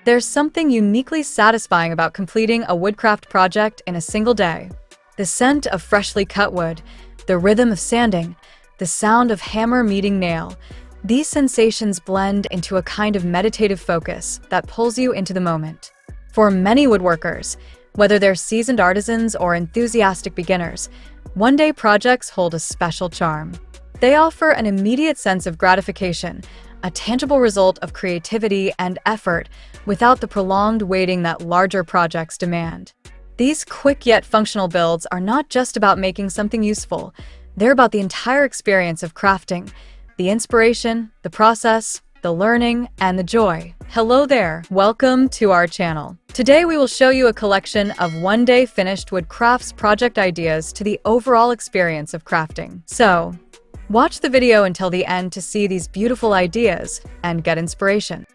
There's something uniquely satisfying about completing a woodcraft project in a single day. The scent of freshly cut wood, the rhythm of sanding, the sound of hammer meeting nail. These sensations blend into a kind of meditative focus that pulls you into the moment. For many woodworkers, whether they're seasoned artisans or enthusiastic beginners, one-day projects hold a special charm. They offer an immediate sense of gratification, a tangible result of creativity and effort without the prolonged waiting that larger projects demand. These quick yet functional builds are not just about making something useful, they're about the entire experience of crafting, the inspiration, the process, the learning, and the joy. Hello there, welcome to our channel. Today we will show you a collection of one-day finished wood crafts project ideas to the overall experience of crafting. So, watch the video until the end to see these beautiful ideas and get inspiration.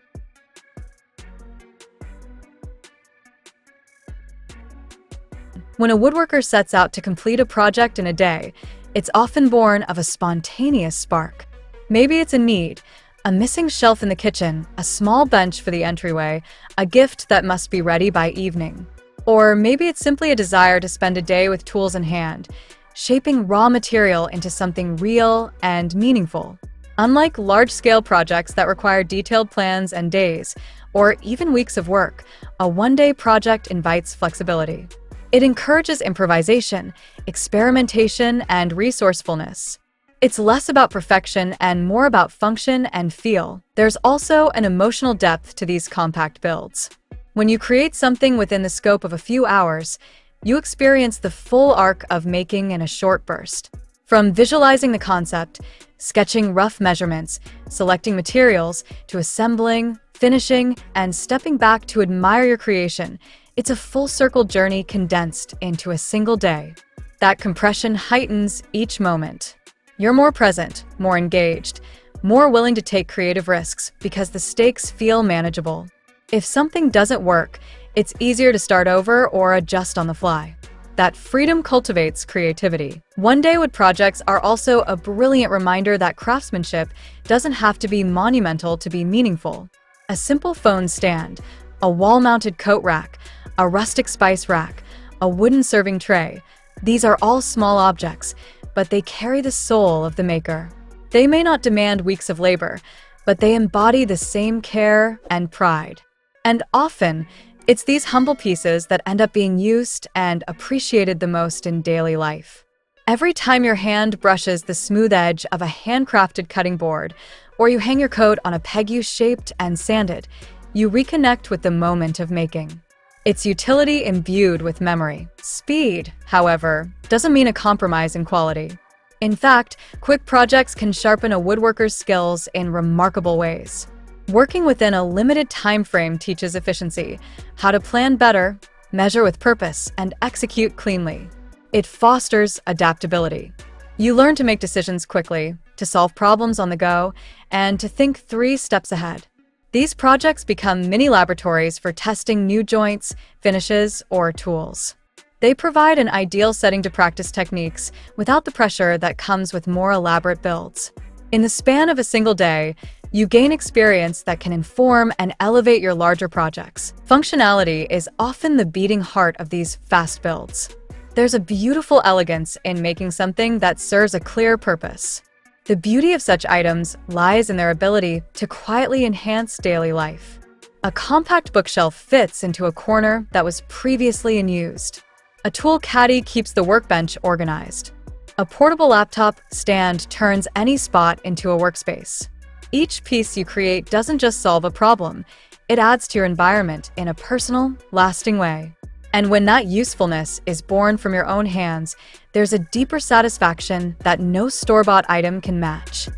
When a woodworker sets out to complete a project in a day, it's often born of a spontaneous spark. Maybe it's a need, a missing shelf in the kitchen, a small bench for the entryway, a gift that must be ready by evening. Or maybe it's simply a desire to spend a day with tools in hand, shaping raw material into something real and meaningful. Unlike large-scale projects that require detailed plans and days, or even weeks of work, a one-day project invites flexibility. It encourages improvisation, experimentation, and resourcefulness. It's less about perfection and more about function and feel. There's also an emotional depth to these compact builds. When you create something within the scope of a few hours, you experience the full arc of making in a short burst. From visualizing the concept, sketching rough measurements, selecting materials, to assembling, finishing, and stepping back to admire your creation, it's a full-circle journey condensed into a single day. That compression heightens each moment. You're more present, more engaged, more willing to take creative risks because the stakes feel manageable. If something doesn't work, it's easier to start over or adjust on the fly. That freedom cultivates creativity. One-day wood projects are also a brilliant reminder that craftsmanship doesn't have to be monumental to be meaningful. A simple phone stand, a wall-mounted coat rack, a rustic spice rack, a wooden serving tray. These are all small objects, but they carry the soul of the maker. They may not demand weeks of labor, but they embody the same care and pride. And often, it's these humble pieces that end up being used and appreciated the most in daily life. Every time your hand brushes the smooth edge of a handcrafted cutting board, or you hang your coat on a peg you shaped and sanded, you reconnect with the moment of making. It's utility imbued with memory. Speed, however, doesn't mean a compromise in quality. In fact, quick projects can sharpen a woodworker's skills in remarkable ways. Working within a limited time frame teaches efficiency, how to plan better, measure with purpose, and execute cleanly. It fosters adaptability. You learn to make decisions quickly, to solve problems on the go, and to think 3 steps ahead. These projects become mini laboratories for testing new joints, finishes, or tools. They provide an ideal setting to practice techniques without the pressure that comes with more elaborate builds. In the span of a single day, you gain experience that can inform and elevate your larger projects. Functionality is often the beating heart of these fast builds. There's a beautiful elegance in making something that serves a clear purpose. The beauty of such items lies in their ability to quietly enhance daily life. A compact bookshelf fits into a corner that was previously unused. A tool caddy keeps the workbench organized. A portable laptop stand turns any spot into a workspace. Each piece you create doesn't just solve a problem, it adds to your environment in a personal, lasting way. And when that usefulness is born from your own hands, there's a deeper satisfaction that no store-bought item can match.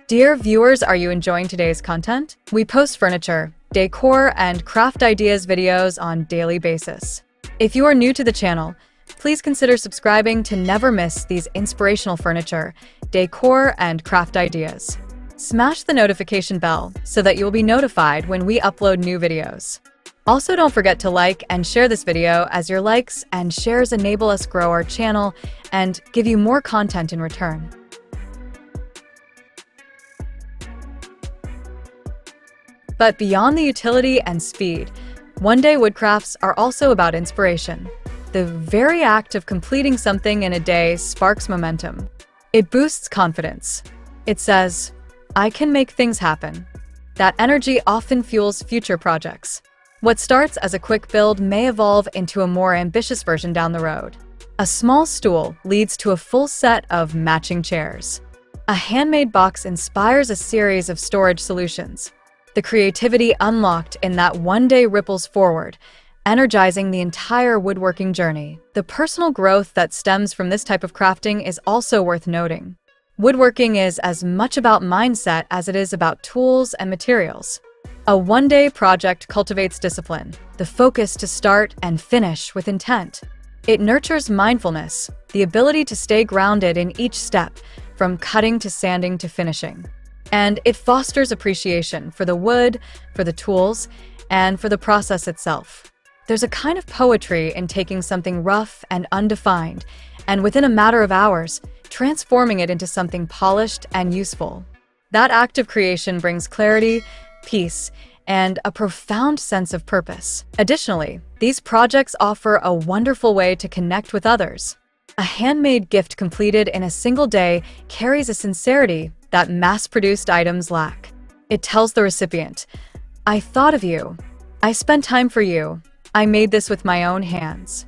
Dear viewers, are you enjoying today's content? We post furniture, decor, and craft ideas videos on a daily basis. If you are new to the channel, please consider subscribing to never miss these inspirational furniture, decor, and craft ideas. Smash the notification bell so that you'll be notified when we upload new videos. Also, don't forget to like and share this video, as your likes and shares enable us grow our channel and give you more content in return. But beyond the utility and speed, one-day woodcrafts are also about inspiration. The very act of completing something in a day sparks momentum. It boosts confidence. It says, "I can make things happen." That energy often fuels future projects. What starts as a quick build may evolve into a more ambitious version down the road. A small stool leads to a full set of matching chairs. A handmade box inspires a series of storage solutions. The creativity unlocked in that one day ripples forward, energizing the entire woodworking journey. The personal growth that stems from this type of crafting is also worth noting. Woodworking is as much about mindset as it is about tools and materials. A one-day project cultivates discipline, the focus to start and finish with intent. It nurtures mindfulness, the ability to stay grounded in each step, from cutting to sanding to finishing. And it fosters appreciation for the wood, for the tools, and for the process itself. There's a kind of poetry in taking something rough and undefined, and within a matter of hours, transforming it into something polished and useful. That act of creation brings clarity, peace, and a profound sense of purpose. Additionally, these projects offer a wonderful way to connect with others. A handmade gift completed in a single day carries a sincerity that mass-produced items lack. It tells the recipient, "I thought of you. I spent time for you. I made this with my own hands."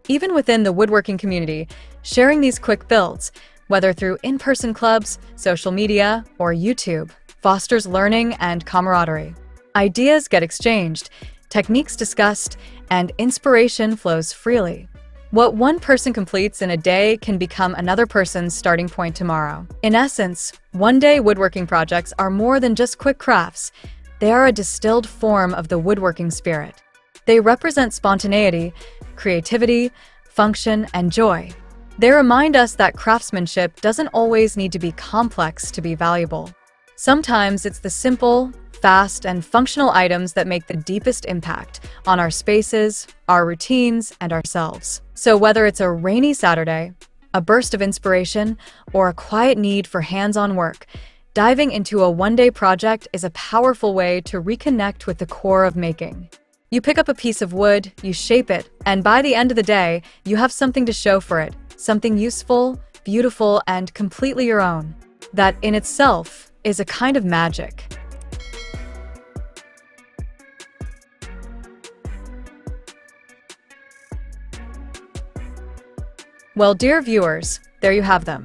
Even within the woodworking community, sharing these quick builds, whether through in-person clubs, social media, or YouTube, fosters learning and camaraderie. Ideas get exchanged, techniques discussed, and inspiration flows freely. What one person completes in a day can become another person's starting point tomorrow. In essence, one-day woodworking projects are more than just quick crafts. They are a distilled form of the woodworking spirit. They represent spontaneity, creativity, function, and joy. They remind us that craftsmanship doesn't always need to be complex to be valuable. Sometimes it's the simple, fast, and functional items that make the deepest impact on our spaces, our routines, and ourselves. So whether it's a rainy Saturday, a burst of inspiration, or a quiet need for hands-on work, diving into a one-day project is a powerful way to reconnect with the core of making. You pick up a piece of wood, you shape it, and by the end of the day, you have something to show for it, something useful, beautiful, and completely your own. That in itself is a kind of magic. Well, dear viewers, there you have them.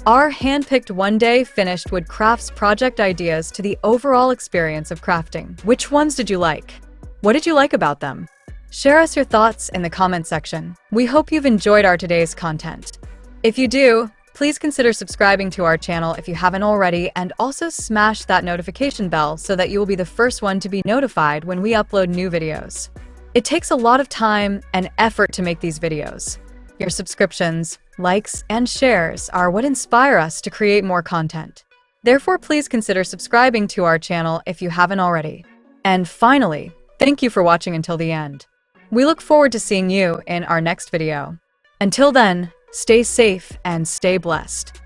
Our hand-picked one-day finished wood crafts project ideas to the overall experience of crafting. Which ones did you like? What did you like about them? Share us your thoughts in the comment section. We hope you've enjoyed our today's content. If you do, please consider subscribing to our channel if you haven't already, and also smash that notification bell so that you will be the first one to be notified when we upload new videos. It takes a lot of time and effort to make these videos. Your subscriptions, likes, and shares are what inspire us to create more content. Therefore, please consider subscribing to our channel if you haven't already. And finally, thank you for watching until the end. We look forward to seeing you in our next video. Until then, stay safe and stay blessed.